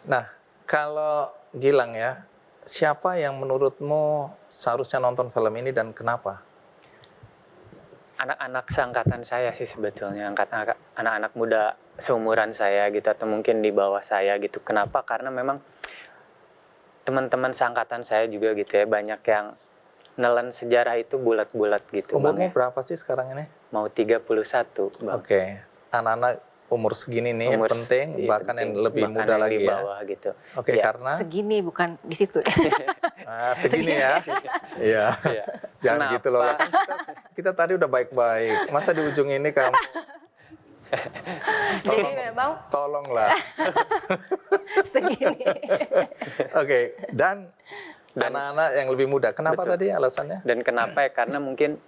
Nah, kalau Gilang ya, siapa yang menurutmu seharusnya nonton film ini dan kenapa? Anak-anak seangkatan saya sih sebetulnya, anak-anak muda seumuran saya gitu, atau mungkin di bawah saya gitu. Kenapa? Karena memang teman-teman seangkatan saya juga gitu ya, banyak yang nelen sejarah itu bulat-bulat gitu Bang Umurmu ya. berapa sih sekarang ini? Mau 31 Bang. Oke, anak-anak umur segini nih Umur penting, iya, bahkan penting. yang lebih Bahkan muda yang lagi di ya. bawah gitu. Oke, Ya. karena Segini bukan di situ. segini ya. Iya. Iya. Jangan Kenapa? gitu loh. Kan kita tadi udah baik-baik. Masa di ujung ini kamu Jadi memang tolonglah. segini. Oke, dan anak-anak yang lebih muda. Kenapa Betul. tadi alasannya? Dan kenapa ya? Karena mungkin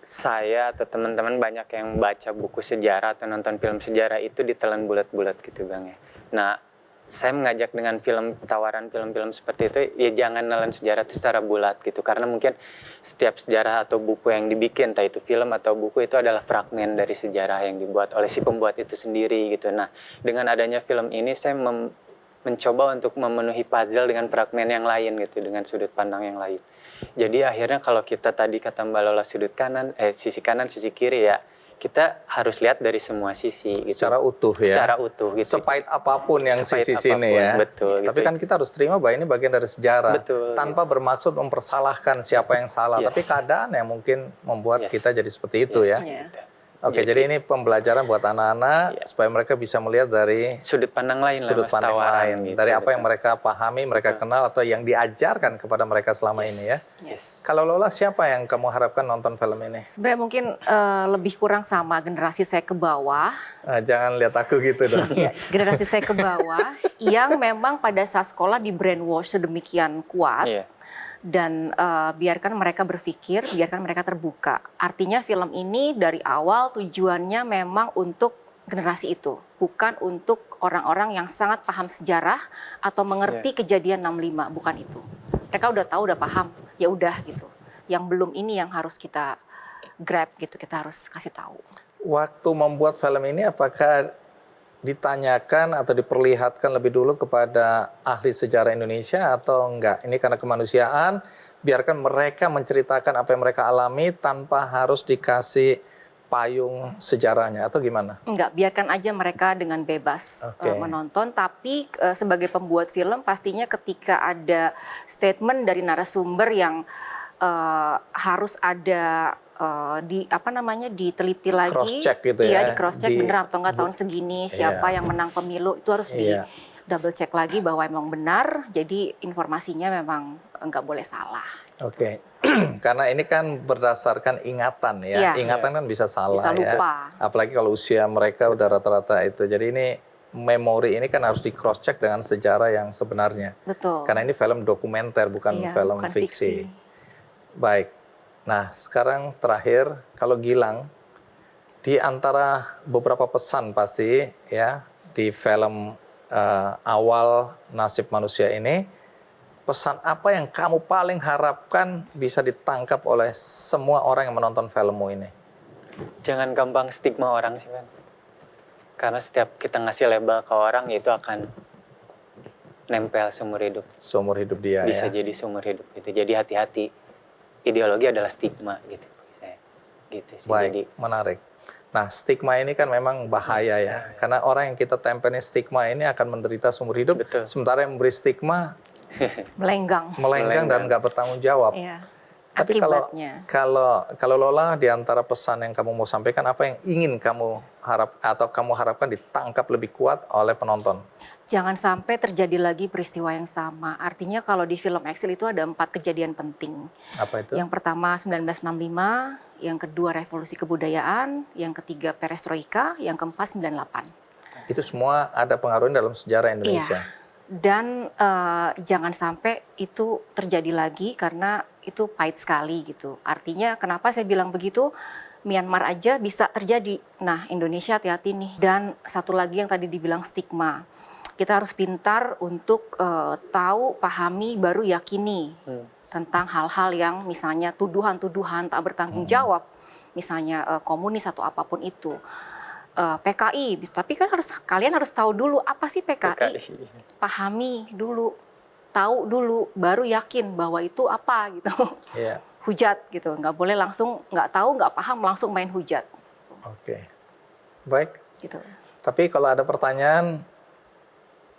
saya atau teman-teman banyak yang baca buku sejarah atau nonton film sejarah itu ditelan bulat-bulat gitu Bang ya. Nah, saya mengajak dengan tawaran film-film seperti itu, ya jangan nelan sejarah itu secara bulat gitu. Karena mungkin setiap sejarah atau buku yang dibikin, entah itu film atau buku, itu adalah fragmen dari sejarah yang dibuat oleh si pembuat itu sendiri gitu. Nah, dengan adanya film ini saya mencoba untuk memenuhi puzzle dengan fragmen yang lain gitu, dengan sudut pandang yang lain. Jadi akhirnya kalau kita tadi kata Mbak Lola sisi kanan, sisi kiri ya, kita harus lihat dari semua sisi gitu. Secara utuh ya. Secara utuh gitu. Sepahit apapun yang Sepahit sisi sini apapun, ya. betul, Tapi gitu. kan kita harus terima bahwa ini bagian dari sejarah. Betul, tanpa bermaksud mempersalahkan siapa yang salah. Yes. Tapi keadaan yang mungkin membuat Yes. kita jadi seperti itu ya. Gitu. Oke, jadi ini pembelajaran buat anak-anak Iya. supaya mereka bisa melihat dari sudut pandang lain sudut pandang lain, gitu, dari apa yang betul. mereka pahami, mereka Betul. kenal atau yang diajarkan kepada mereka selama ini ya. Yes. Kalau Lola, siapa yang kamu harapkan nonton film ini? Sebenarnya mungkin lebih kurang sama generasi saya ke bawah. Jangan lihat aku gitu dong. Ya, generasi saya ke bawah yang memang pada saat sekolah di brainwash sedemikian kuat. Iya. Dan biarkan mereka berpikir, biarkan mereka terbuka. Artinya film ini dari awal tujuannya memang untuk generasi itu, bukan untuk orang-orang yang sangat paham sejarah atau mengerti kejadian 65, bukan itu. Mereka udah tahu, udah paham, ya udah gitu. Yang belum ini yang harus kita grab gitu, kita harus kasih tahu. Waktu membuat film ini apakah ditanyakan atau diperlihatkan lebih dulu kepada ahli sejarah Indonesia atau enggak? Ini karena kemanusiaan, biarkan mereka menceritakan apa yang mereka alami tanpa harus dikasih payung sejarahnya atau gimana? Enggak, biarkan aja mereka dengan bebas menonton, tapi sebagai pembuat film pastinya ketika ada statement dari narasumber yang harus ada diteliti lagi, cross check gitu iya, ya, di cross check benar atau enggak tahun segini siapa yang menang pemilu, itu harus di double check lagi bahwa emang benar, jadi informasinya memang enggak boleh salah. Oke. Karena ini kan berdasarkan ingatan ya, ingatan kan bisa salah, bisa lupa. Ya, apalagi kalau usia mereka udah rata-rata itu, jadi ini memori ini kan harus di cross check dengan sejarah yang sebenarnya. Betul. Karena ini film dokumenter bukan film bukan fiksi. Baik. Nah, sekarang terakhir, kalau Gilang, di antara beberapa pesan pasti ya di film awal Nasib Manusia ini, pesan apa yang kamu paling harapkan bisa ditangkap oleh semua orang yang menonton filmmu ini? Jangan gampang stigma orang sih kan. Karena setiap kita ngasih label ke orang, itu akan nempel seumur hidup. Seumur hidup dia bisa ya. jadi seumur hidup gitu. Jadi hati-hati. Ideologi adalah stigma gitu. Gitu sih. Baik, Jadi menarik. Nah, stigma ini kan memang bahaya ya. Karena orang yang kita tempelin stigma ini akan menderita seumur hidup. Betul. Sementara yang memberi stigma melenggang dan nggak bertanggung jawab. Iya. Tapi kalau Lola, di antara pesan yang kamu mau sampaikan, apa yang ingin kamu harapkan ditangkap lebih kuat oleh penonton? Jangan sampai terjadi lagi peristiwa yang sama. Artinya kalau di film Exil itu ada 4 kejadian penting. Apa itu? Yang pertama 1965, yang kedua revolusi kebudayaan, yang ketiga perestroika, yang keempat 98. Itu semua ada pengaruhnya dalam sejarah Indonesia. Iya. Dan jangan sampai itu terjadi lagi karena itu pahit sekali gitu. Artinya kenapa saya bilang begitu? Myanmar aja bisa terjadi. Nah, Indonesia hati-hati nih. Dan satu lagi yang tadi dibilang stigma. Kita harus pintar untuk tahu, pahami, baru yakini tentang hal-hal yang misalnya tuduhan-tuduhan tak bertanggung jawab, misalnya komunis atau apapun itu. PKI, tapi kan kalian harus tahu dulu apa sih PKI. Pahami dulu, tahu dulu, baru yakin bahwa itu apa gitu. Iya. Hujat gitu, nggak boleh langsung nggak tahu, nggak paham langsung main hujat. Oke. Baik. Gitu. Tapi kalau ada pertanyaan,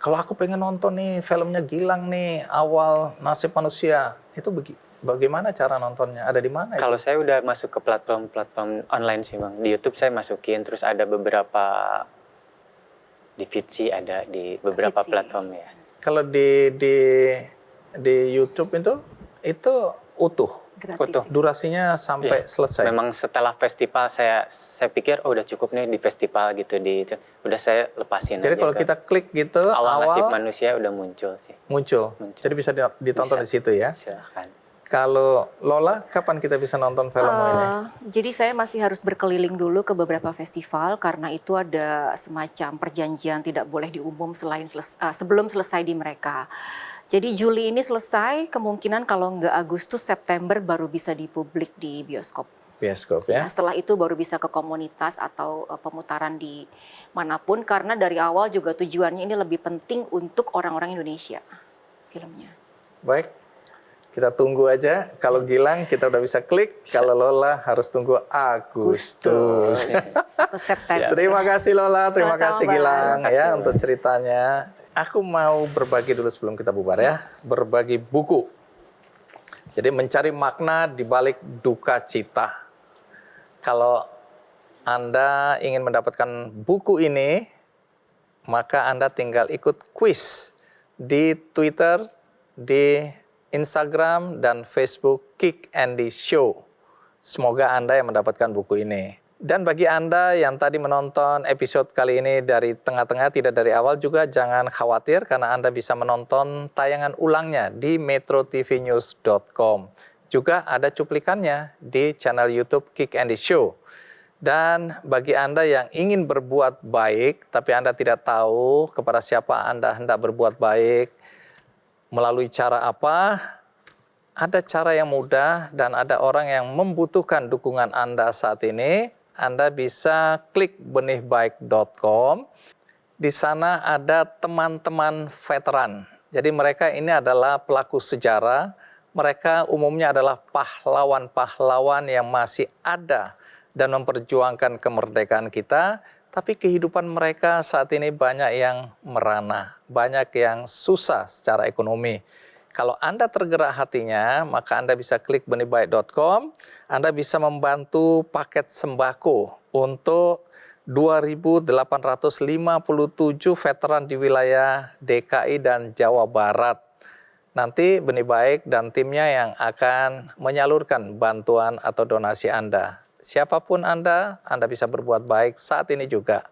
kalau aku pengen nonton nih filmnya Gilang nih, awal nasib manusia, itu bagaimana cara nontonnya? Ada di mana itu? Kalau saya udah masuk ke platform online sih Bang. Di YouTube saya masukin, terus ada beberapa di Vidsi, ada di beberapa Vidsi. platform ya. Kalau di YouTube itu utuh. Gratis. Utuh. Durasinya sampai Iya. selesai. Memang setelah festival saya pikir udah cukup nih di festival gitu, udah saya lepasin Jadi aja kalau ke kita klik gitu awal nasib awal manusia udah muncul sih. muncul. Jadi bisa ditonton Bisa. di situ ya. Silahkan. Kalau Lola, kapan kita bisa nonton film ini? Jadi saya masih harus berkeliling dulu ke beberapa festival karena itu ada semacam perjanjian tidak boleh diumum sebelum selesai di mereka. Jadi Juli ini selesai, kemungkinan kalau nggak Agustus, September baru bisa dipublik di bioskop. Bioskop ya. Nah, setelah itu baru bisa ke komunitas atau pemutaran di manapun, karena dari awal juga tujuannya ini lebih penting untuk orang-orang Indonesia filmnya. Baik, kita tunggu aja. Kalau Gilang kita udah bisa klik, kalau Lola harus tunggu Agustus. Atau September. Terima kasih Lola, terima Sama-sama, kasih Bang. Gilang Terima kasih, ya Bang. untuk ceritanya. Aku mau berbagi dulu sebelum kita bubar ya, berbagi buku. Jadi mencari makna di balik duka cita. Kalau Anda ingin mendapatkan buku ini, maka Anda tinggal ikut quiz di Twitter, di Instagram, dan Facebook Kick Andy Show. Semoga Anda yang mendapatkan buku ini. Dan bagi Anda yang tadi menonton episode kali ini dari tengah-tengah, tidak dari awal juga, jangan khawatir karena Anda bisa menonton tayangan ulangnya di metrotvnews.com. Juga ada cuplikannya di channel YouTube Kick Andy Show. Dan bagi Anda yang ingin berbuat baik, tapi Anda tidak tahu kepada siapa Anda hendak berbuat baik, melalui cara apa, ada cara yang mudah dan ada orang yang membutuhkan dukungan Anda saat ini. Anda bisa klik benihbaik.com. Di sana ada teman-teman veteran. Jadi mereka ini adalah pelaku sejarah. Mereka umumnya adalah pahlawan-pahlawan yang masih ada dan memperjuangkan kemerdekaan kita. Tapi kehidupan mereka saat ini banyak yang merana, banyak yang susah secara ekonomi. Kalau Anda tergerak hatinya, maka Anda bisa klik benihbaik.com. Anda bisa membantu paket sembako untuk 2.857 veteran di wilayah DKI dan Jawa Barat. Nanti Benih Baik dan timnya yang akan menyalurkan bantuan atau donasi Anda. Siapapun Anda bisa berbuat baik saat ini juga.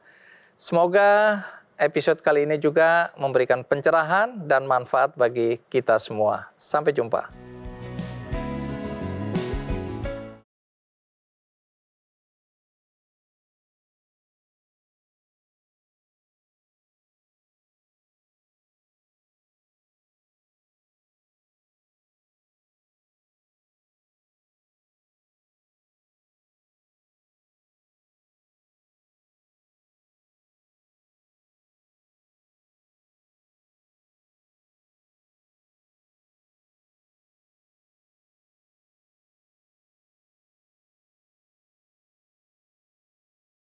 Semoga episode kali ini juga memberikan pencerahan dan manfaat bagi kita semua. Sampai jumpa.